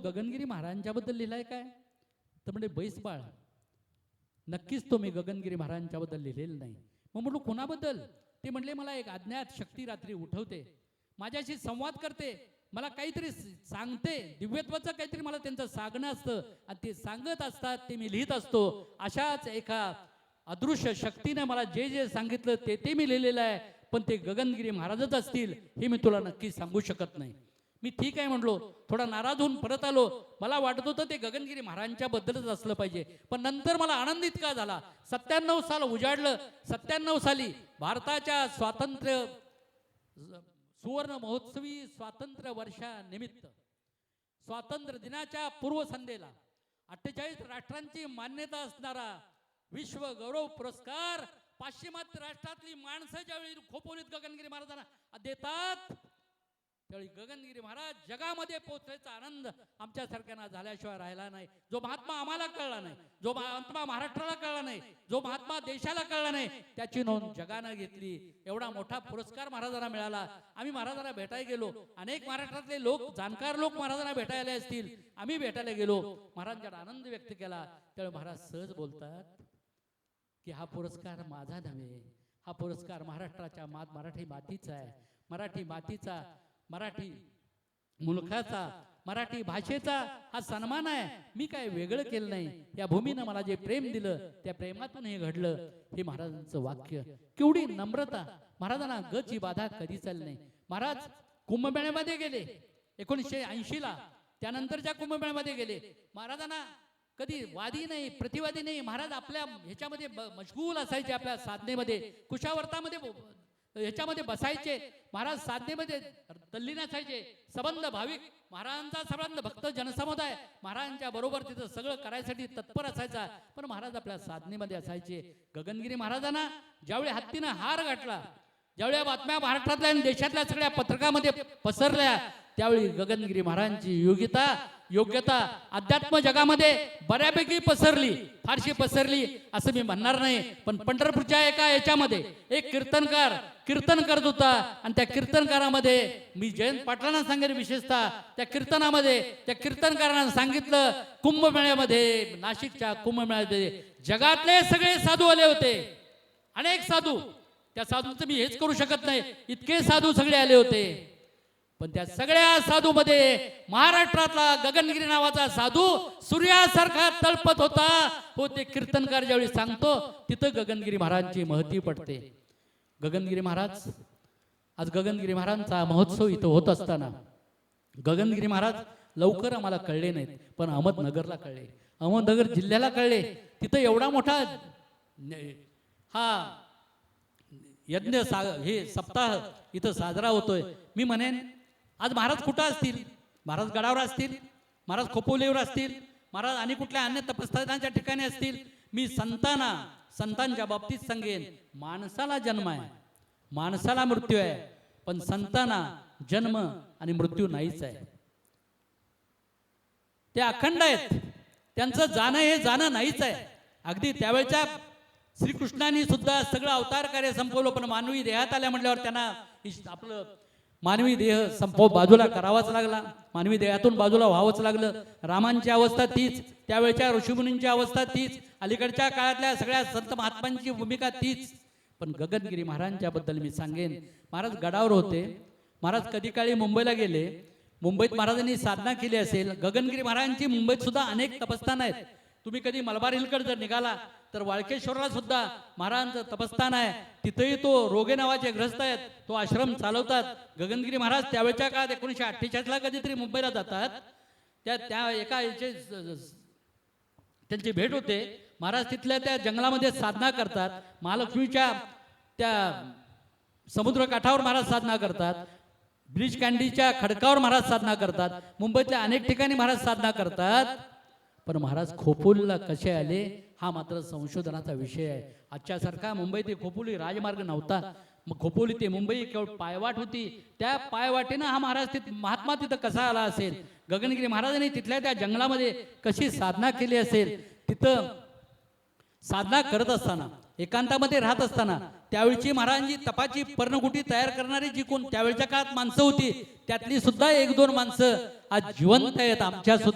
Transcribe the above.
गगनगिरी महाराजांच्याबद्दल लिहिलाय काय? तर म्हणजे बैस बाळ, नक्कीच तो मी गगनगिरी महाराजांच्याबद्दल लिहिलेलं नाही. मग म्हटलं कोणाबद्दल? ते म्हणले मला एक अज्ञात शक्ती रात्री उठवते, माझ्याशी संवाद करते, मला काहीतरी सांगते, दिव्यत्वाचं काहीतरी मला त्यांचं सांगणं असतं आणि ते सांगत असतात ते मी लिहित असतो. अशाच एका अदृश्य शक्तीने मला जे जे सांगितलं ते मी लिहिलेलं आहे. पण ते गगनगिरी महाराजच असतील हे मी तुला नक्की सांगू शकत नाही. मी ठीक आहे म्हणलो, थोडा नाराज होऊन परत आलो. मला वाटत होतं ते गगनगिरी महाराजांच्या बद्दलच असलं पाहिजे. पण नंतर मला आनंद इतका झाला, 97 साल उजाडलं. 97 साली भारताच्या स्वातंत्र्य सुवर्ण महोत्सवी स्वातंत्र्य वर्षानिमित्त स्वातंत्र्य दिनाच्या पूर्वसंध्येला 48 राष्ट्रांची मान्यता असणारा विश्व गौरव पुरस्कार पाश्चिमात्य राष्ट्रातली माणसं ज्यावेळी खोपोलीत गगनगिरी महाराजांना देतात, त्यावेळी गगनगिरी महाराज जगामध्ये पोहोचायचा आनंद आमच्यासारख्यांना झाल्याशिवाय राहिला नाही. जो महात्मा आम्हाला कळला नाही, जो महात्मा महाराष्ट्राला कळला नाही, जो महात्मा देशाला कळला नाही, त्याची नोंद जगानं घेतली. एवढा मोठा पुरस्कार महाराजांना मिळाला. आम्ही महाराजांना भेटायला गेलो, अनेक महाराष्ट्रातले लोक, जाणकार लोक महाराजांना भेटायला असतील, आम्ही भेटायला गेलो, महाराजांचा आनंद व्यक्त केला. त्यावेळी महाराज सहज बोलतात की हा पुरस्कार माझा नव्हे, हा पुरस्कार महाराष्ट्राच्या मराठी मातीचा आहे, मराठी मातीचा, मराठी मुलखाचा, मराठी भाषेचा हा सन्मान आहे. मी काय वेगळं केलं नाही, या भूमीनं मला जे प्रेम दिलं त्या प्रेमातून हे घडलं. हे महाराजांचं वाक्य, केवढी नम्रता. महाराजांना गची बाधा कधी चालली नाही. महाराज कुंभमेळ्यामध्ये गेले 1980 ला, त्यानंतरच्या कुंभमेळ्यामध्ये गेले. महाराजांना कधी वादी नाही, प्रतिवादी नाही. महाराज आपल्या ह्याच्यामध्ये मशगूल असायचे, आपल्या साधनेमध्ये, कुशावर्तामध्ये ह्याच्यामध्ये बसायचे. महाराज साधनेमध्ये तल्लीन असायचे. संबंध भाविक, महाराजांचा संबंध भक्त जनसमुदाय महाराजांच्या बरोबर तिथं सगळं करायसाठी तत्पर असायचा. पण महाराज आपल्या साधनेमध्ये असायचे. गगनगिरी महाराजांना ज्यावेळी हत्तीनं हार घातला, ज्यावेळी बातम्या महाराष्ट्रातल्या आणि देशातल्या सगळ्या पत्रकामध्ये पसरल्या, त्यावेळी गगनगिरी महाराजांची योग्यता अध्यात्म जगामध्ये बऱ्यापैकी पसरली, फारशी पसरली असं मी म्हणणार नाही. पण पंढरपूरच्या एका याच्यामध्ये एक कीर्तनकार कीर्तन करत होता आणि त्या कीर्तनकारामध्ये मी जयंत पाटलांना सांगेन, विशेषतः त्या कीर्तनामध्ये त्या कीर्तनकारांना सांगितलं, कुंभमेळ्यामध्ये, नाशिकच्या कुंभमेळ्यामध्ये जगातले सगळे साधू आले होते, अनेक साधू. त्या साधूंचं मी हेच करू शकत नाही, इतके साधू सगळे आले होते. पण त्या सगळ्या साधू मध्ये महाराष्ट्रातला गगनगिरी नावाचा साधू सूर्यासारखा तळपत होता. हो, ते कीर्तनकार ज्यावेळी सांगतो तिथं गगनगिरी महाराजांची महती पडते. गगनगिरी महाराज, आज गगनगिरी महाराजांचा महोत्सव इथं होत असताना गगनगिरी महाराज लवकर आम्हाला कळले नाहीत, पण अहमदनगरला कळले, अहमदनगर जिल्ह्याला कळले. तिथं एवढा मोठा हा यज्ञ हे सप्ताह इथं साजरा होतोय. मी म्हणेन आज महाराज कुठं असतील? महाराज गडावर असतील, महाराज खोपोलीवर असतील, महाराज आणि कुठल्या अन्य तपस्थानाच्या ठिकाणी असतील. मी संतांच्या बाबतीत सांगेन, माणसाला जन्म आहे, माणसाला मृत्यू आहे, पण संतांना जन्म आणि मृत्यू नाहीच आहे. ते अखंड आहेत, त्यांचं जाणं हे जाणं नाहीच आहे. अगदी त्यावेळच्या श्रीकृष्णाने सुद्धा सगळं अवतार कार्य संपवलं, पण मानवी देहात आल्या म्हटल्यावर त्यांना आपलं मानवी देह बाजूला करावाच लागला, मानवी देहातून बाजूला व्हावंच लागलं. रामांची अवस्था तीच, त्यावेळच्या ऋषीमुनींची अवस्था तीच, अलीकडच्या काळातल्या सगळ्या संत महात्मांची भूमिका तीच. पण गगनगिरी महाराजांच्या बद्दल मी सांगेन, महाराज गडावर होते. महाराज कधी काळी मुंबईला गेले, मुंबईत महाराजांनी साधना केली असेल. गगनगिरी महाराजांची मुंबईत सुद्धा अनेक तपस्थान आहेत. तुम्ही कधी मलबार हिलकडे जर निघाला तर वाळकेश्वरला सुद्धा महाराजांचं तपस्थान आहे. तिथेही तो रोगे नावाचे ग्रस्त आहेत, तो आश्रम चालवतात. गगनगिरी महाराज त्यावेळच्या काळात 1948 ला कधीतरी मुंबईला जातात. त्या एका त्यांची भेट होते. महाराज तिथल्या त्या जंगलामध्ये साधना करतात. महालक्ष्मीच्या त्या समुद्र काठावर महाराज साधना करतात. ब्रिज कँडीच्या खडकावर महाराज साधना करतात. मुंबईतल्या अनेक ठिकाणी महाराज साधना करतात. पण महाराज खोपोलीला कसे आले हा मात्र संशोधनाचा विषय आहे. आजच्यासारखा मुंबई ते खोपोली राजमार्ग नव्हता. मग खोपोली ते मुंबई केवळ पायवाट होती. त्या पायवाटेनं हा महाराज महात्मा तिथं कसा आला असेल, गगनगिरी महाराजांनी तिथल्या त्या जंगलामध्ये कशी साधना केली असेल. तिथं साधना करत असताना, एकांतामध्ये राहत असताना, त्यावेळची महाराजांची तपाची पर्णकुटी तयार करणारी जी कोण त्यावेळच्या काळात माणसं होती, त्यातली सुद्धा 1-2 माणसं आज जिवंत आहेत. आमच्या